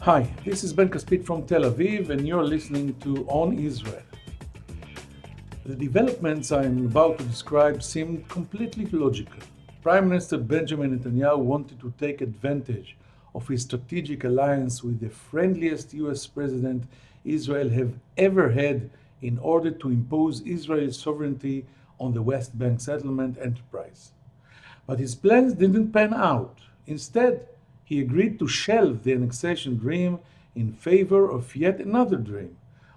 Hi, this is Caspit from Tel Aviv, and you're listening to On Israel. The developments I'm about to describe seem completely logical. Prime Minister Benjamin Netanyahu wanted to take advantage of his strategic alliance with the friendliest US president Israel have ever had in order to impose Israel's sovereignty on the West Bank settlement enterprise. But his plans didn't pan out. Instead, he agreed to shelve the annexation dream in favor of yet another dream: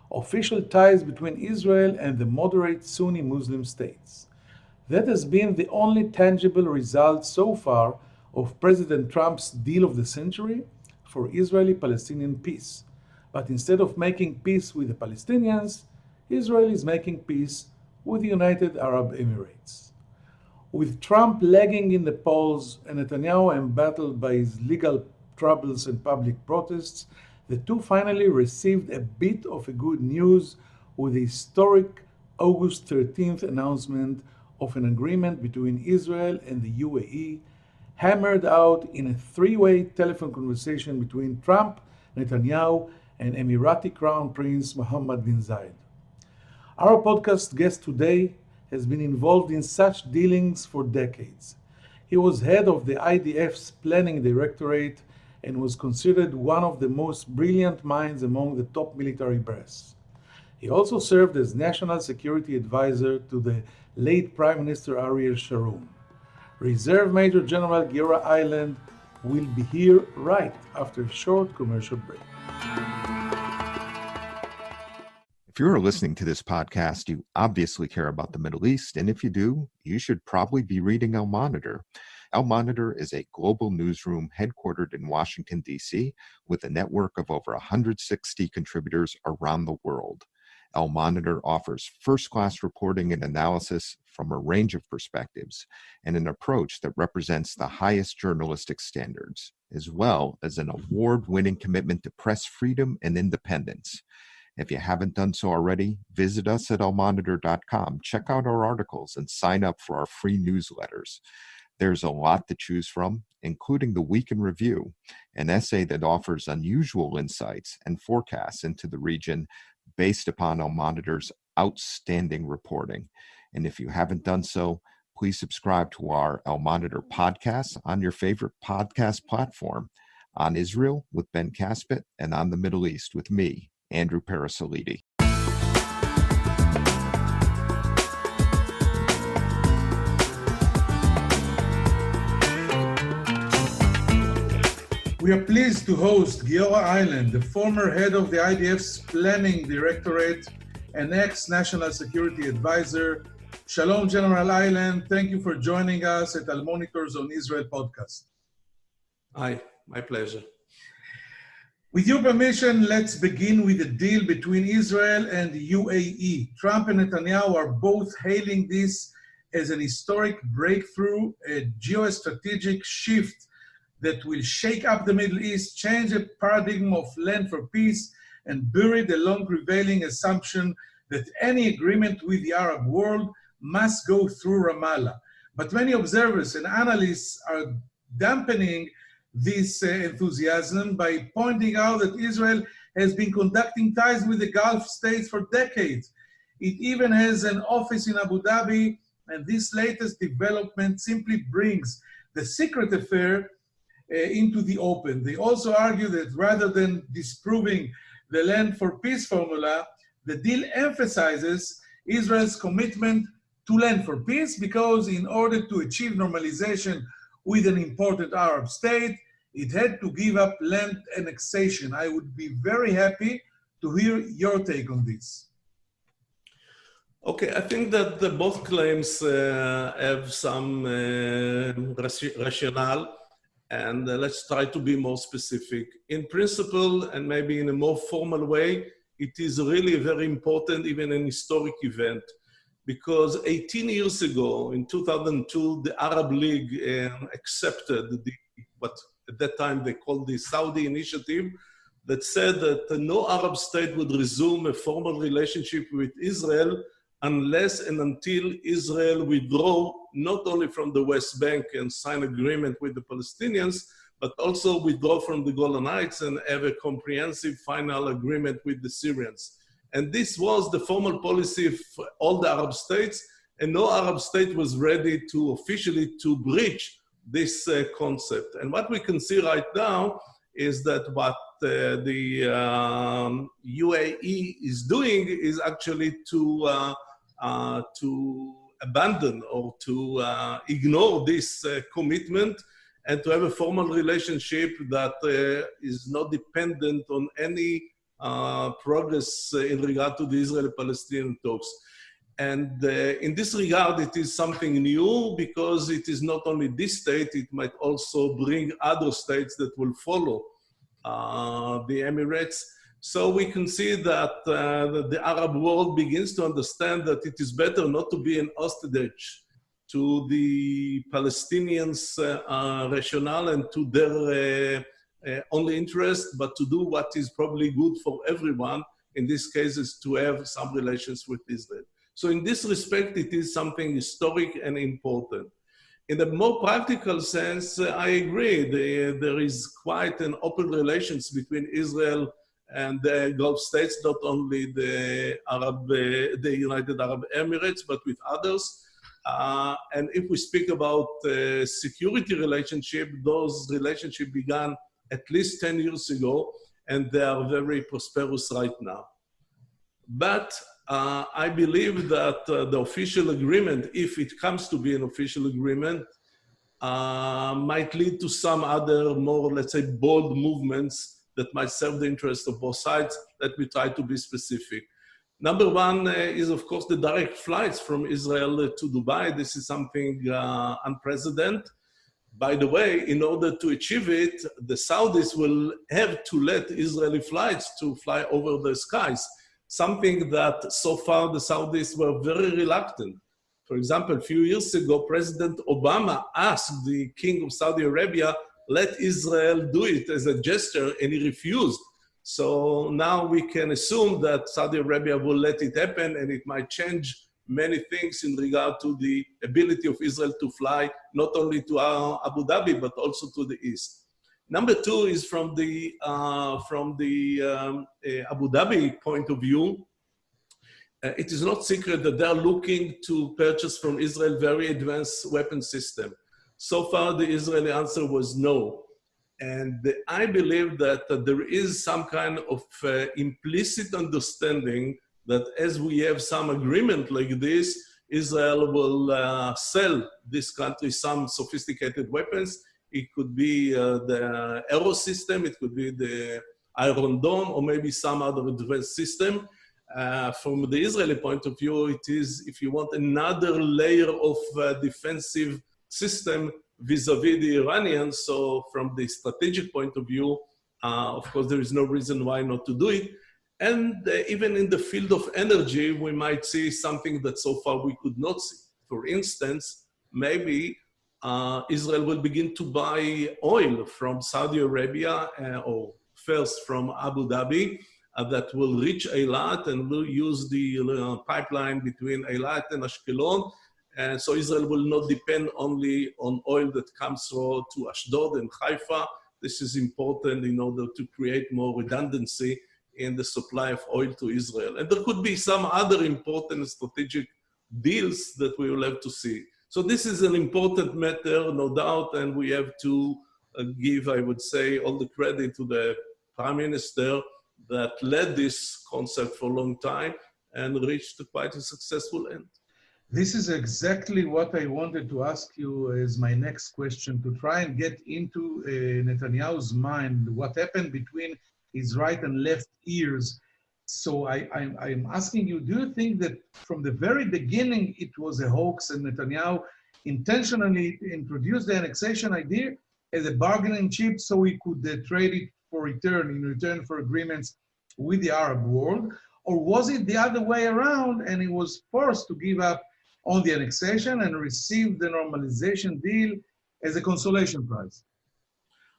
official ties between Israel and the moderate Sunni Muslim states. That has been the only tangible result so far of President Trump's deal of the century for Israeli-Palestinian peace. But instead of making peace with the Palestinians, Israel is making peace with the United Arab Emirates. With Trump lagging in the polls and Netanyahu embattled by his legal troubles and public protests, the two finally received a bit of a good news with the historic August 13th announcement of an agreement between Israel and the UAE, hammered out in a three-way telephone conversation between Trump, Netanyahu, and Emirati Crown Prince Mohammed bin Zayed. Our podcast guest today has been involved in such dealings for decades. He was head of the IDF's planning directorate and was considered one of the most brilliant minds among the top military brass. He also served as National Security Advisor to the late Prime Minister Ariel Sharon. Reserve Major General Giora Eilad will be here right after a short commercial break. If you're listening to this podcast, you obviously care about the Middle East, and if you do, you should probably be reading Al Monitor. Al Monitor is a global newsroom headquartered in Washington, D.C., with a network of over 160 contributors around the world. Al Monitor offers first-class reporting and analysis from a range of perspectives and an approach that represents the highest journalistic standards, as well as an award-winning commitment to press freedom and independence. If you haven't done so already, visit us at almonitor.com, check out our articles, and sign up for our free newsletters. There's a lot to choose from, including the Week in Review, an essay that offers unusual insights and forecasts into the region based upon Al Monitor's outstanding reporting. And if you haven't done so, please subscribe to our Al Monitor podcast on your favorite podcast platform, on Israel with Ben Caspit, and on the Middle East with me, Andrew Parasolidi. We are pleased to host Giora Eilad, the former head of the IDF's Planning Directorate and ex-National Security Advisor. Shalom, General Eiland. Thank you for joining us at Al Monitor's On Israel podcast. Hi, my pleasure. With your permission, let's begin with the deal between Israel and the UAE. Trump and Netanyahu are both hailing this as an historic breakthrough, a geostrategic shift that will shake up the Middle East, change the paradigm of land for peace, and bury the long prevailing assumption that any agreement with the Arab world must go through Ramallah. But many observers and analysts are dampening this enthusiasm by pointing out that Israel has been conducting ties with the Gulf states for decades. It even has an office in Abu Dhabi, and this latest development simply brings the secret affair into the open. They also argue that rather than disproving the land for peace formula, the deal emphasizes Israel's commitment to land for peace because in order to achieve normalization with an important Arab state, it had to give up land annexation. I would be very happy to hear your take on this. Okay, I think that both claims have some rationale, and let's try to be more specific. In principle, and maybe in a more formal way, it is really very important, even an historic event, because 18 years ago, in 2002, the Arab League accepted what at that time they called the Saudi Initiative, that said that no Arab state would resume a formal relationship with Israel unless and until Israel withdraw not only from the West Bank and sign agreement with the Palestinians, but also withdraw from the Golan Heights and have a comprehensive final agreement with the Syrians. And this was the formal policy of all the Arab states, and no Arab state was ready to officially to breach this concept. And what we can see right now is that what the UAE is doing is actually to abandon or to ignore this commitment and to have a formal relationship that is not dependent on any progress in regard to the Israeli-Palestinian talks. And in this regard, it is something new because it is not only this state, it might also bring other states that will follow the Emirates. So we can see that the Arab world begins to understand that it is better not to be an hostage to the Palestinians' rationale and to their only interest, but to do what is probably good for everyone. In this case, is to have some relations with Israel. So in this respect, it is something historic and important. In the more practical sense, I agree. There is quite an open relations between Israel and the Gulf states, not only the United Arab Emirates, but with others. And if we speak about security relationship, those relationships began at least 10 years ago, and they are very prosperous right now. But I believe that the official agreement, if it comes to be an official agreement, might lead to some other more, let's say, bold movements that might serve the interest of both sides. Let me try to be specific. Number one is, of course, the direct flights from Israel to Dubai. This is something unprecedented. By the way, in order to achieve it, the Saudis will have to let Israeli flights to fly over the skies, something that so far the Saudis were very reluctant. For example, a few years ago, President Obama asked the King of Saudi Arabia, let Israel do it as a gesture, and he refused. So now we can assume that Saudi Arabia will let it happen, and it might change many things in regard to the ability of Israel to fly not only to Abu Dhabi, but also to the east. Number two is from the Abu Dhabi point of view. It is not secret that they are looking to purchase from Israel very advanced weapon system. So far, the Israeli answer was no. And I believe that there is some kind of implicit understanding that as we have some agreement like this, Israel will sell this country some sophisticated weapons. It could be the Arrow system, it could be the Iron Dome, or maybe some other advanced system. From the Israeli point of view, it is, if you want, another layer of defensive system vis-a-vis the Iranians. So from the strategic point of view, of course, there is no reason why not to do it. And even in the field of energy, we might see something that so far we could not see. For instance, maybe Israel will begin to buy oil from Saudi Arabia, or first from Abu Dhabi, that will reach Eiland and will use the pipeline between Eiland and Ashkelon. And so Israel will not depend only on oil that comes to Ashdod and Haifa. This is important in order to create more redundancy in the supply of oil to Israel. And there could be some other important strategic deals that we will have to see. So this is an important matter, no doubt, and we have to give, I would say, all the credit to the Prime Minister that led this concept for a long time and reached quite a successful end. This is exactly what I wanted to ask you as my next question, to try and get into Netanyahu's mind, what happened between his right and left ears. So I'm asking you, do you think that from the very beginning it was a hoax and Netanyahu intentionally introduced the annexation idea as a bargaining chip so he could trade it in return for agreements with the Arab world? Or was it the other way around and he was forced to give up on the annexation and receive the normalization deal as a consolation prize?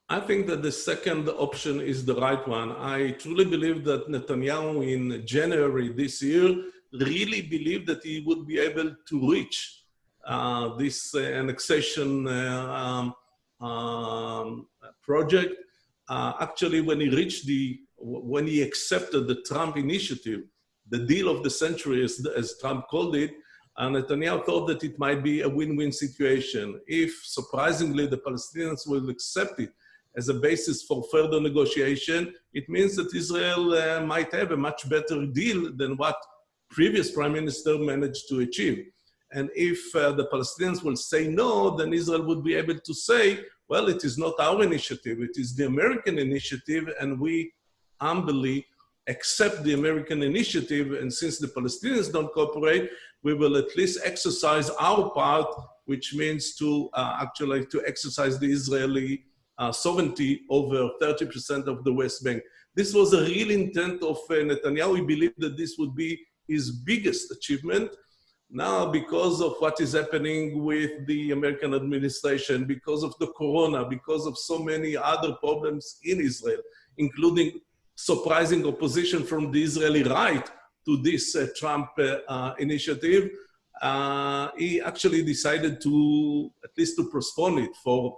I think that the second option is the right one. I truly believe that Netanyahu in January this year really believed that he would be able to reach this annexation project. Actually, when he accepted the Trump initiative, the deal of the century, as Trump called it, Netanyahu thought that it might be a win-win situation. If, surprisingly, the Palestinians will accept it as a basis for further negotiation, it means that Israel might have a much better deal than what previous prime minister managed to achieve. And if the Palestinians will say no, then Israel would be able to say, well, it is not our initiative, it is the American initiative, and we humbly accept the American initiative, and since the Palestinians don't cooperate, we will at least exercise our part, which means to actually to exercise the Israeli sovereignty over 30% of the West Bank. This was a real intent of Netanyahu. He believed that this would be his biggest achievement. Now, because of what is happening with the American administration, because of the corona, because of so many other problems in Israel, including surprising opposition from the Israeli right to this Trump initiative, he actually decided to, at least to postpone it for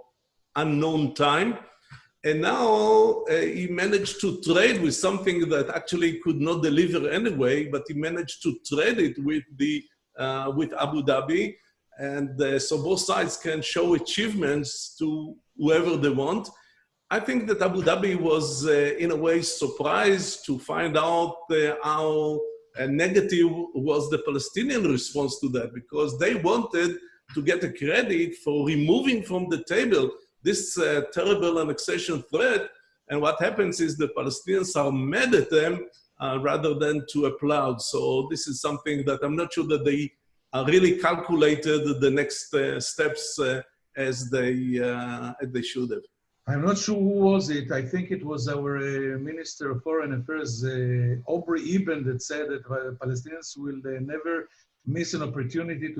unknown time. And now he managed to trade with something that actually could not deliver anyway, but he managed to trade it with Abu Dhabi. And so both sides can show achievements to whoever they want. I think that Abu Dhabi was, in a way, surprised to find out how negative was the Palestinian response to that, because they wanted to get a credit for removing from the table this terrible annexation threat. And what happens is the Palestinians are mad at them rather than to applaud. So this is something that I'm not sure that they really calculated the next steps as they should have. I'm not sure who was it. I think it was our Minister of Foreign Affairs, Aubrey Eben, that said that Palestinians will never miss an opportunity,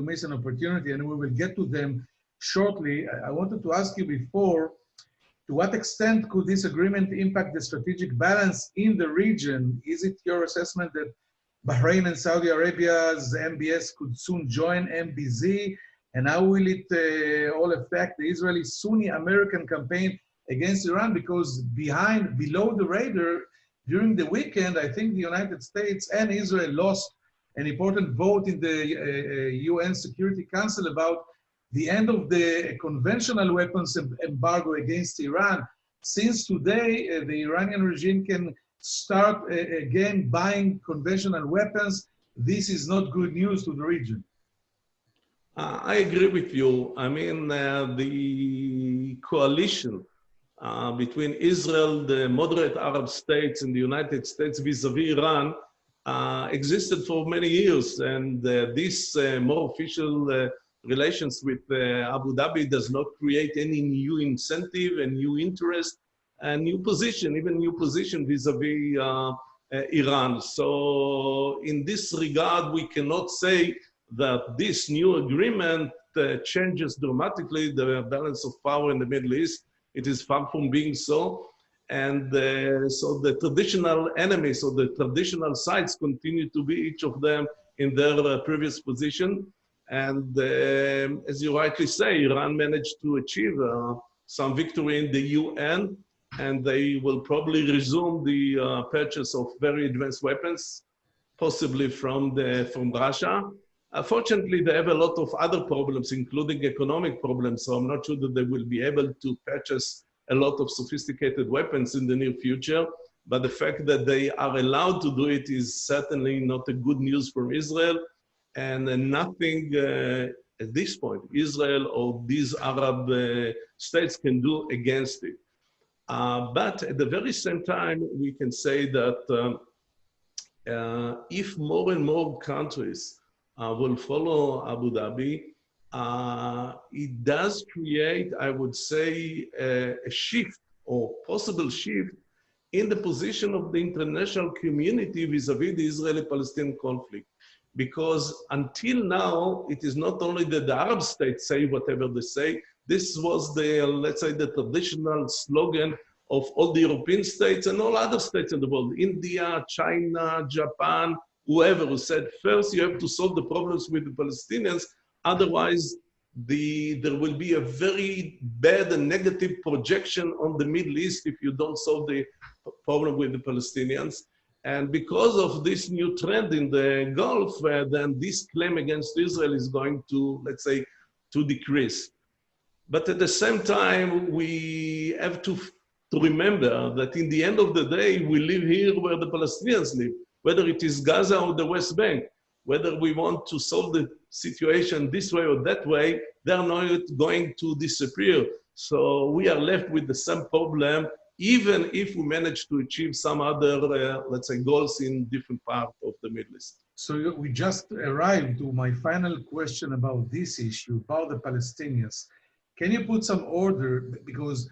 and we will get to them shortly. I wanted to ask you before, to what extent could this agreement impact the strategic balance in the region? Is it your assessment that Bahrain and Saudi Arabia's MBS could soon join MBZ? And how will it all affect the Israeli Sunni American campaign against Iran? Because below the radar, during the weekend, I think the United States and Israel lost an important vote in the UN Security Council about the end of the conventional weapons embargo against Iran. Since today, the Iranian regime can start again buying conventional weapons. This is not good news to the region. I agree with you. I mean, the coalition between Israel, the moderate Arab states, and the United States vis-a-vis Iran existed for many years. And this more official relations with Abu Dhabi does not create any new incentive and new interest and new position, even new position vis-a-vis Iran. So in this regard, we cannot say that this new agreement changes dramatically the balance of power in the Middle East. It is far from being so. And so the traditional enemies or the traditional sides continue to be each of them in their previous position. And as you rightly say, Iran managed to achieve some victory in the UN, and they will probably resume the purchase of very advanced weapons, possibly from Russia. Fortunately, they have a lot of other problems, including economic problems, so I'm not sure that they will be able to purchase a lot of sophisticated weapons in the near future. But the fact that they are allowed to do it is certainly not a good news for Israel. And nothing at this point, Israel or these Arab states can do against it. But at the very same time, we can say that if more and more countries will follow Abu Dhabi, it does create, I would say, a shift or possible shift in the position of the international community vis-a-vis the Israeli-Palestinian conflict. Because until now, it is not only that the Arab states say whatever they say. This was the, let's say, the traditional slogan of all the European states and all other states in the world, India, China, Japan, whoever, who said, first you have to solve the problems with the Palestinians, otherwise there will be a very bad and negative projection on the Middle East if you don't solve the problem with the Palestinians. And because of this new trend in the Gulf, then this claim against Israel is going to, let's say, to decrease. But at the same time, we have to remember that in the end of the day, we live here where the Palestinians live, whether it is Gaza or the West Bank. Whether we want to solve the situation this way or that way, they're not going to disappear. So we are left with the same problem, even if we manage to achieve some other, let's say, goals in different parts of the Middle East. So we just arrived to my final question about this issue, about the Palestinians. Can you put some order? Because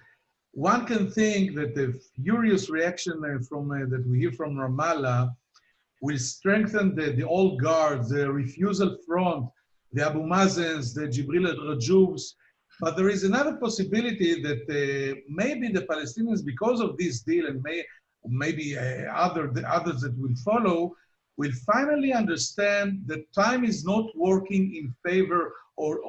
one can think that the furious reaction that we hear from Ramallah will strengthen the old guard, the refusal front, the Abu Mazens, the Jibril al-Rajubs. But there is another possibility that maybe the Palestinians, because of this deal, and maybe others that will follow, will finally understand that time is not working in favor or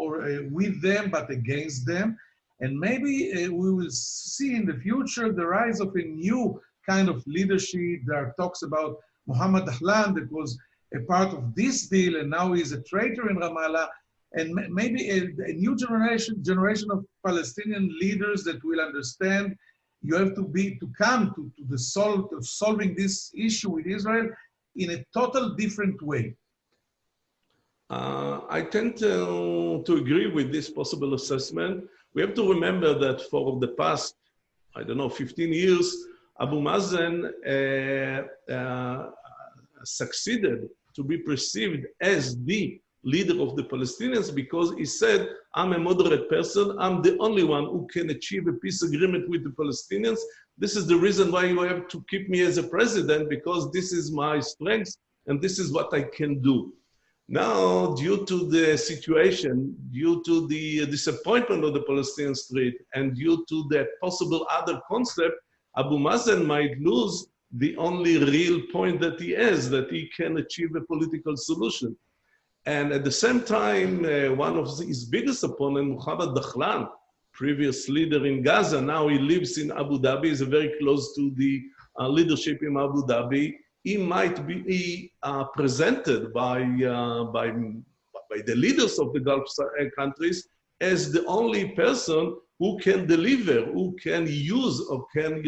with them, but against them. And maybe we will see in the future the rise of a new kind of leadership. There are talks about Mohammed Eiland, that was a part of this deal, and now he's a traitor in Ramallah. And maybe a new generation of Palestinian leaders that will understand you have to come to solving this issue with Israel in a total different way. I tend to agree with this possible assessment. We have to remember that for the past, 15 years, Abu Mazen succeeded to be perceived as the leader of the Palestinians because he said, I'm a moderate person, I'm the only one who can achieve a peace agreement with the Palestinians. This is the reason why you have to keep me as a president, because this is my strength and this is what I can do. Now, due to the situation, due to the disappointment of the Palestinian street, and due to the possible other concept, Abu Mazen might lose the only real point that he has, that he can achieve a political solution. And at the same time, one of his biggest opponents, Mohammed Dakhlan, previous leader in Gaza, now he lives in Abu Dhabi, is very close to the leadership in Abu Dhabi. He might be presented by the leaders of the Gulf countries as the only person who can deliver, who can use or can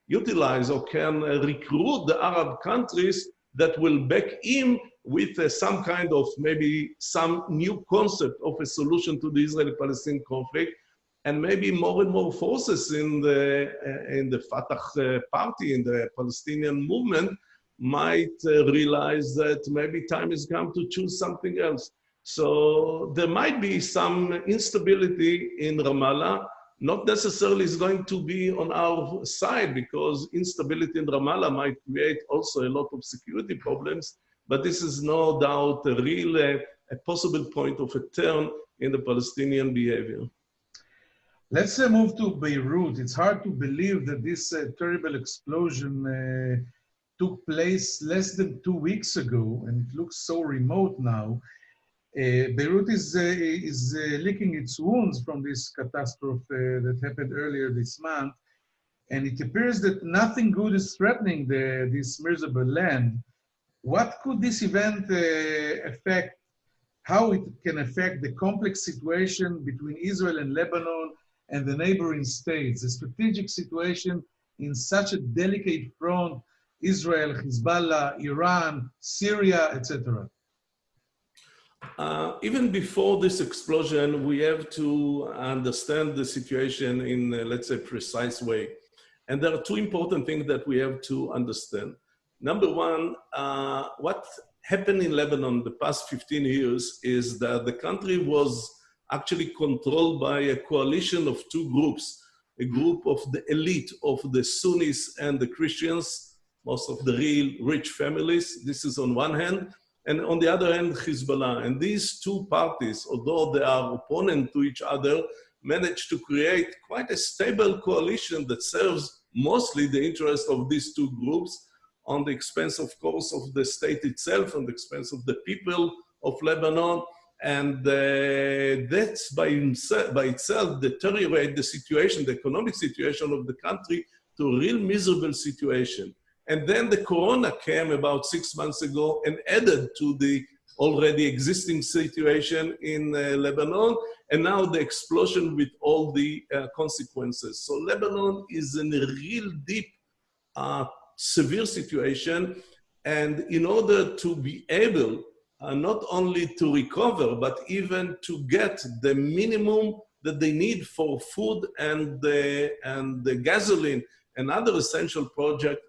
utilize or can recruit the Arab countries that will back him with some kind of maybe some new concept of a solution to the Israeli-Palestinian conflict. And maybe more and more forces in the Fatah party, in the Palestinian movement, might realize that maybe time has come to choose something else. So there might be some instability in Ramallah. Not necessarily is going to be on our side, because instability in Ramallah might create also a lot of security problems. But this is no doubt a real, a possible point of a turn in the Palestinian behavior. Let's move to Beirut. It's hard to believe that this terrible explosion took place less than 2 weeks ago, and it looks so remote now. Beirut is licking its wounds from this catastrophe that happened earlier this month, and it appears that nothing good is threatening this miserable land. What could this event affect? How it can affect the complex situation between Israel and Lebanon and the neighboring states, a strategic situation in such a delicate front, Israel, Hezbollah, Iran, Syria, etc. Even before this explosion, we have to understand the situation in, let's say, precise way. And there are two important things that we have to understand. Number one, what happened in Lebanon the past 15 years is that the country was actually controlled by a coalition of two groups, a group of the elite of the Sunnis and the Christians, most of the real rich families. This is on one hand. And on the other hand, Hezbollah. And these two parties, although they are opponents to each other, managed to create quite a stable coalition that serves mostly the interest of these two groups, on the expense, of course, of the state itself, on the expense of the people of Lebanon. And that's by itself deteriorate the situation, the economic situation of the country to a real miserable situation. And then the corona came about 6 months ago and added to the already existing situation in Lebanon, and now the explosion with all the consequences. So Lebanon is in a real deep, severe situation, and in order to be able not only to recover, but even to get the minimum that they need for food and the gasoline and other essential product,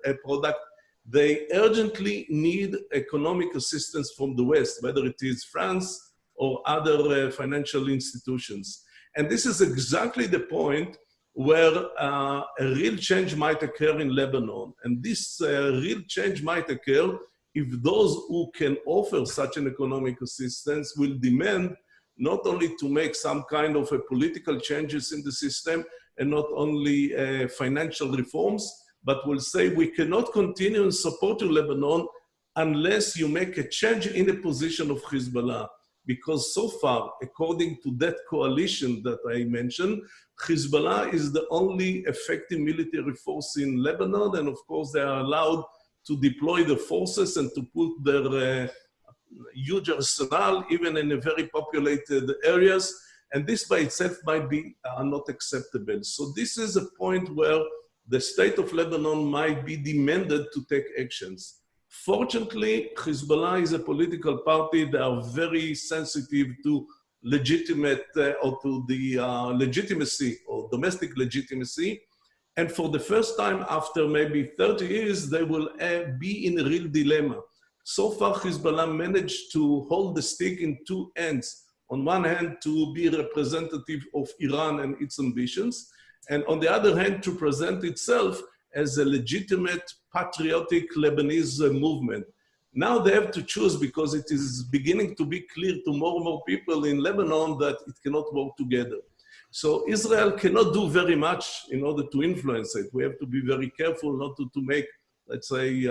they urgently need economic assistance from the West, whether it is France or other financial institutions. And this is exactly the point where a real change might occur in Lebanon. And this real change might occur if those who can offer such an economic assistance will demand not only to make some kind of political changes in the system and not only financial reforms, but will say we cannot continue in supporting Lebanon unless you make a change in the position of Hezbollah. Because so far, according to that coalition that I mentioned, Hezbollah is the only effective military force in Lebanon, and of course they are allowed to deploy the forces and to put their huge arsenal even in a very populated areas, and this by itself might be not acceptable. So this is a point where the state of Lebanon might be demanded to take actions. Fortunately, Hezbollah is a political party. They are very sensitive to legitimate or to the legitimacy or domestic legitimacy. And for the first time after maybe 30 years, they will be in a real dilemma. So far, Hezbollah managed to hold the stick in two ends. On one hand, to be representative of Iran and its ambitions, and on the other hand, to present itself as a legitimate, patriotic Lebanese movement. Now they have to choose, because it is beginning to be clear to more and more people in Lebanon that it cannot work together. So Israel cannot do very much in order to influence it. We have to be very careful not to make, let's say,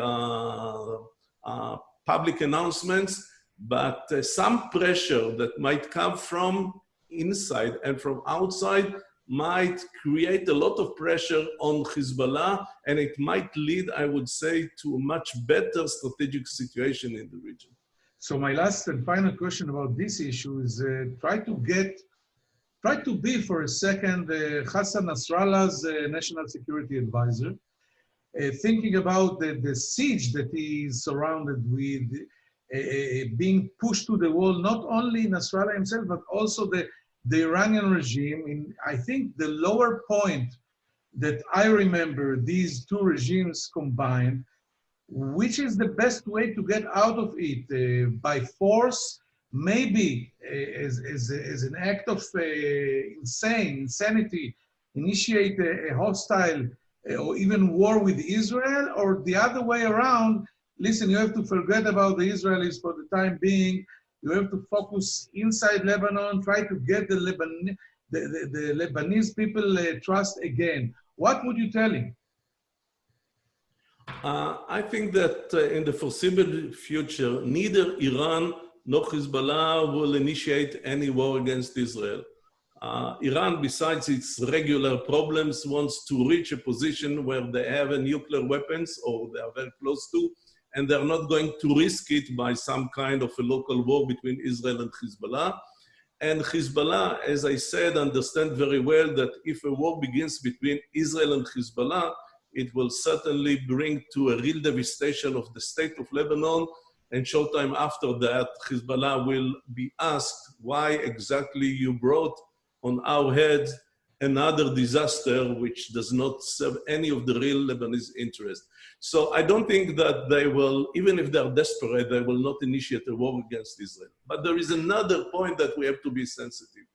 public announcements, but some pressure that might come from inside and from outside might create a lot of pressure on Hezbollah, and it might lead, I would say, to a much better strategic situation in the region. So my last and final question about this issue is try to be for a second Hassan Nasrallah's National Security Advisor, thinking about the siege that he is surrounded with, being pushed to the wall, not only Nasrallah himself, but also the Iranian regime. In, I think, the lower point that I remember these two regimes combined, which is the best way to get out of it? By force, maybe as an act of insanity, initiate a hostile or even war with Israel, or the other way around, listen, you have to forget about the Israelis for the time being. You have to focus inside Lebanon, try to get the Lebanese people trust again. What would you tell him? I think that in the foreseeable future, neither Iran nor Hezbollah will initiate any war against Israel. Iran, besides its regular problems, wants to reach a position where they have nuclear weapons, or they are very close to, and they're not going to risk it by some kind of a local war between Israel and Hezbollah. And Hezbollah, as I said, understand very well that if a war begins between Israel and Hezbollah, it will certainly bring to a real devastation of the state of Lebanon. And short time after that, Hezbollah will be asked why exactly you brought on our heads another disaster which does not serve any of the real Lebanese interests. So I don't think that they will, even if they're desperate, they will not initiate a war against Israel. But there is another point that we have to be sensitive.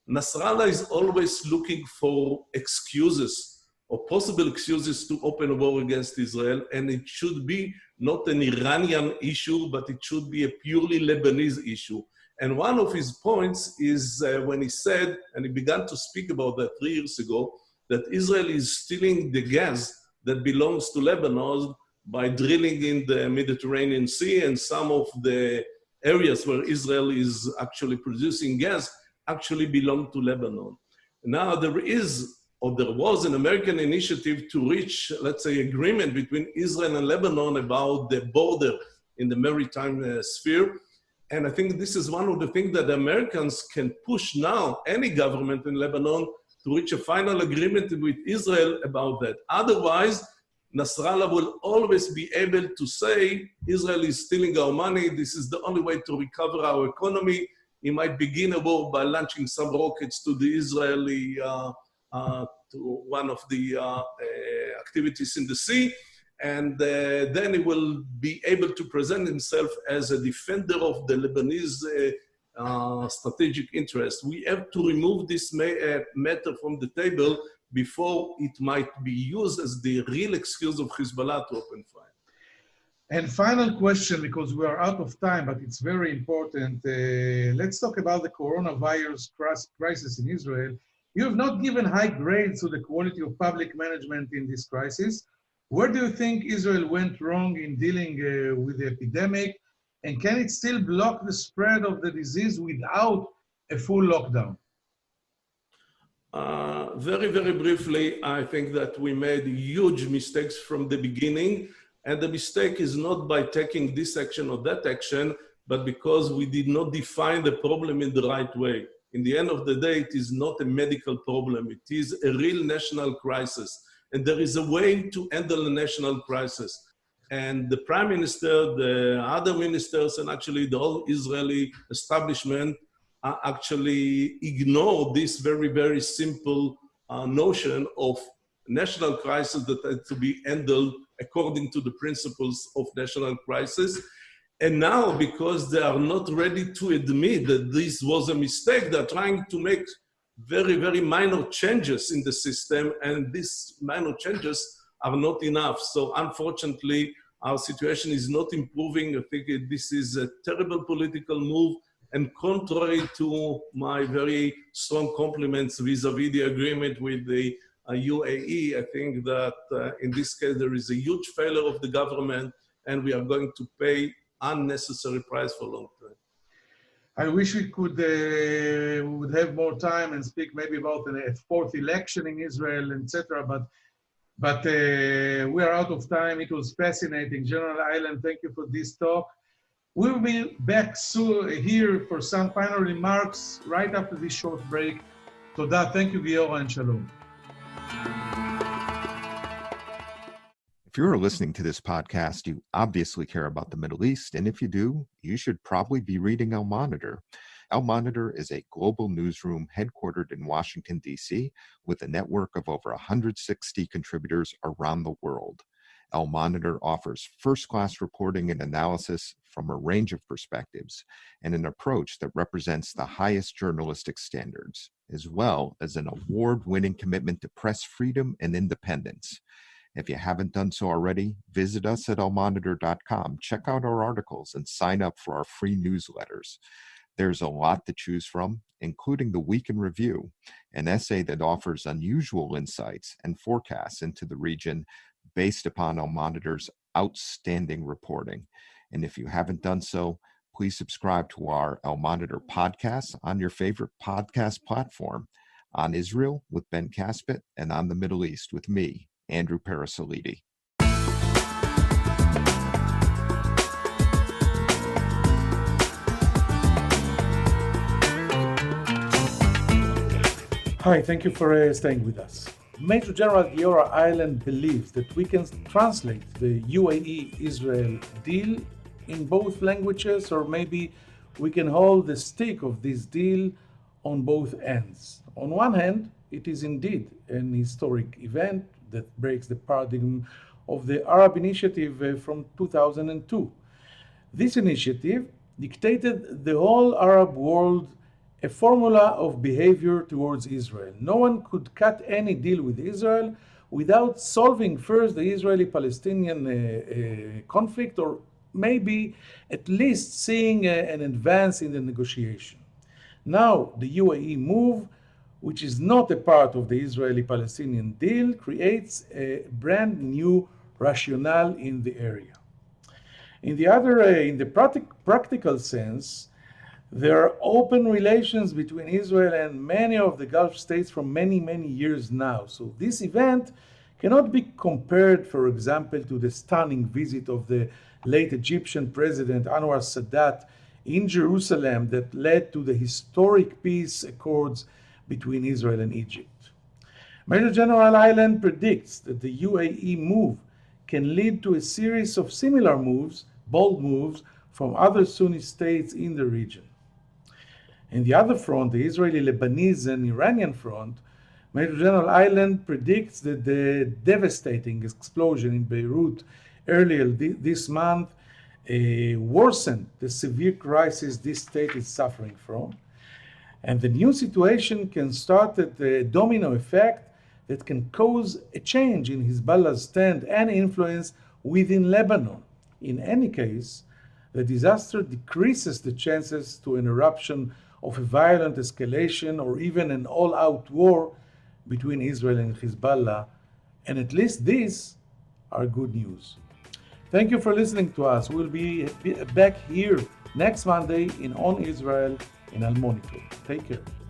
Nasrallah is always looking for excuses or possible excuses to open a war against Israel, and it should be not an Iranian issue, but it should be a purely Lebanese issue. And one of his points is when he said, and he began to speak about that 3 years ago, that Israel is stealing the gas that belongs to Lebanon by drilling in the Mediterranean Sea, and some of the areas where Israel is actually producing gas actually belong to Lebanon. Now there was an American initiative to reach, let's say, agreement between Israel and Lebanon about the border in the maritime sphere. And I think this is one of the things that the Americans can push now, any government in Lebanon, to reach a final agreement with Israel about that. Otherwise, Nasrallah will always be able to say, Israel is stealing our money, this is the only way to recover our economy. He might begin a war by launching some rockets to the Israeli, to one of the activities in the sea, and then he will be able to present himself as a defender of the Lebanese strategic interest. We have to remove this matter from the table before it might be used as the real excuse of Hezbollah to open fire. And final question, because we are out of time, but it's very important. Let's talk about the coronavirus crisis in Israel. You have not given high grades to the quality of public management in this crisis. Where do you think Israel went wrong in dealing with the epidemic? And can it still block the spread of the disease without a full lockdown? Very, very briefly, I think that we made huge mistakes from the beginning. And the mistake is not by taking this action or that action, but because we did not define the problem in the right way. In the end of the day, it is not a medical problem. It is a real national crisis. And there is a way to handle a national crisis. And the Prime Minister, the other ministers, and actually the whole Israeli establishment actually ignore this very, very simple notion of national crisis that had to be handled according to the principles of national crisis. And now, because they are not ready to admit that this was a mistake, they're trying to make very, very minor changes in the system, and these minor changes are not enough. So unfortunately, our situation is not improving. I think this is a terrible political move, and contrary to my very strong compliments vis-a-vis the agreement with the UAE, I think that in this case there is a huge failure of the government, and we are going to pay unnecessary price for long term. I wish we would have more time and speak maybe about a fourth election in Israel, etc. But we are out of time. It was fascinating. General Eiland, thank you for this talk. We'll be back soon here for some final remarks right after this short break. Toda. Thank you, Giora, and Shalom. If you're listening to this podcast, you obviously care about the Middle East, and if you do, you should probably be reading Al Monitor. Al Monitor is a global newsroom headquartered in Washington, D.C., with a network of over 160 contributors around the world. Al Monitor offers first-class reporting and analysis from a range of perspectives and an approach that represents the highest journalistic standards, as well as an award-winning commitment to press freedom and independence. If you haven't done so already, visit us at almonitor.com, check out our articles, and sign up for our free newsletters. There's a lot to choose from, including the Week in Review, an essay that offers unusual insights and forecasts into the region based upon Al Monitor's outstanding reporting. And if you haven't done so, please subscribe to our Al Monitor podcast on your favorite podcast platform, on Israel with Ben Caspit, and on the Middle East with me, Andrew Parasolidi. Hi, thank you for staying with us. Major General Giora Eilad believes that we can translate the UAE-Israel deal in both languages, or maybe we can hold the stick of this deal on both ends. On one hand, it is indeed an historic event that breaks the paradigm of the Arab Initiative from 2002. This initiative dictated the whole Arab world a formula of behavior towards Israel. No one could cut any deal with Israel without solving first the Israeli-Palestinian conflict, or maybe at least seeing an advance in the negotiation. Now, the UAE move, which is not a part of the Israeli-Palestinian deal, creates a brand new rationale in the area. In the practical sense, there are open relations between Israel and many of the Gulf states for many, many years now. So this event cannot be compared, for example, to the stunning visit of the late Egyptian President Anwar Sadat in Jerusalem that led to the historic peace accords between Israel and Egypt. Major General Eiland predicts that the UAE move can lead to a series of similar moves, bold moves, from other Sunni states in the region. In the other front, the Israeli, Lebanese, and Iranian front, Major General Eiland predicts that the devastating explosion in Beirut earlier this month worsened the severe crisis this state is suffering from. And the new situation can start at the domino effect that can cause a change in Hezbollah's stand and influence within Lebanon. In any case, the disaster decreases the chances to an eruption of a violent escalation or even an all-out war between Israel and Hezbollah, and at least these are good news. Thank you for listening to us. We'll be back here next Monday in On Israel in Al Monitor. Take care.